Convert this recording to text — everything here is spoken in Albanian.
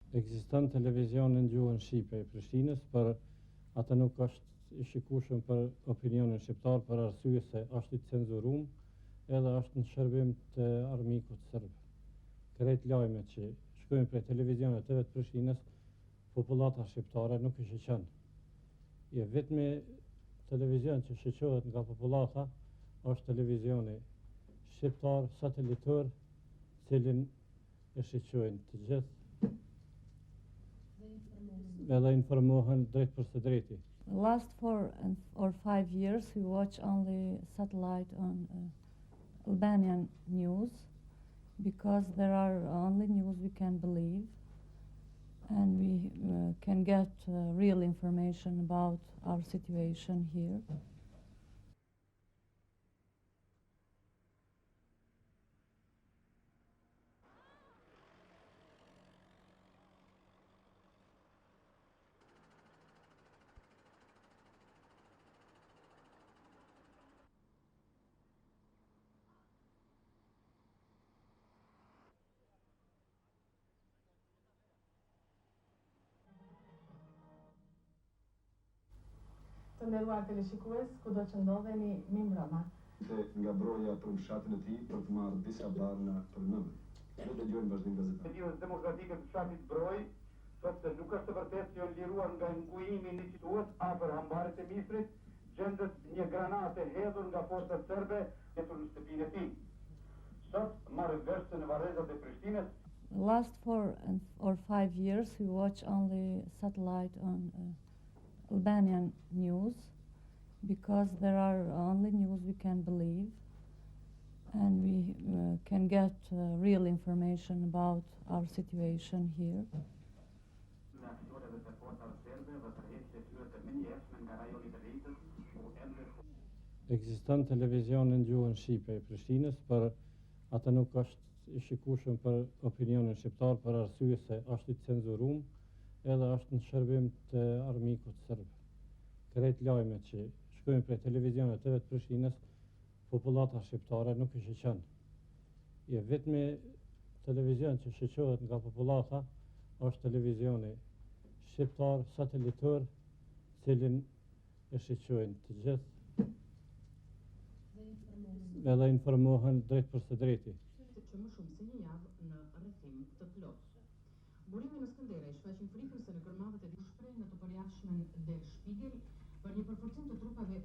Ekziston televizion në gjuhën shqipe i Prishtinës, por atë nuk është i shikueshëm për opinionin shqiptar për arsye se është i cenzuruar edhe është në shërbim të armikut serb. Krejt lajmet që shkojnë prej televizioneve të Prishtinës, popullata shqiptare nuk i shiqen. Je vetmi televizion që shiqohet nga popullata është televizioni shqiptar satelitor, cilin e shiqojnë të gjithë edhe informohen drejt për së drejti. Last 4 or 5 years we watch only satellite on Albanian news because there are only news we can believe and we can get real information about our situation here. Të nderuar teleshikues, kudo që ndodheni, mi mbrëma. Nga broja për fshatin e tij për të marrë disa barna për nëmën. Ne dëgjojmë vazhdim gazetar. Iniciativës demokratike të fshatit Broj thotë se nuk është e vërtetë që janë liruar nga ngujimi i situat afër hambarit të Mistrit, gjendet një granate hedhur nga forcat serbe gjetur në shtëpinë e tij. Sot marrë vesh në varrezat e Prishtinës. Last 4 or 5 years we watch only satellite on Albanian news because there are only news we can believe and we can get real information about our situation here. Ekziston televizion në gjuhën shqipe i Prishtinës, por atë nuk është i shikueshëm për opinionin shqiptar për arsye se është i cenzuruar edhe është në shërbim të armikut serb. Krejt lajmet që shkojnë prej televizioneve të Prishtinës, popullata shqiptare nuk i shiqen. Je vetmi televizion që shiqohet nga popullata është televizioni shqiptar satelitor, cilin e shiqojnë të gjithë edhe informohen drejt për së drejti. Që më shumë se një javë në rrethim të plotë. Burimi në Skënderaj shfaqin frikën se në kërmadhët e shpreh në të përjashmen Der Spiegel për një përforcim të trupave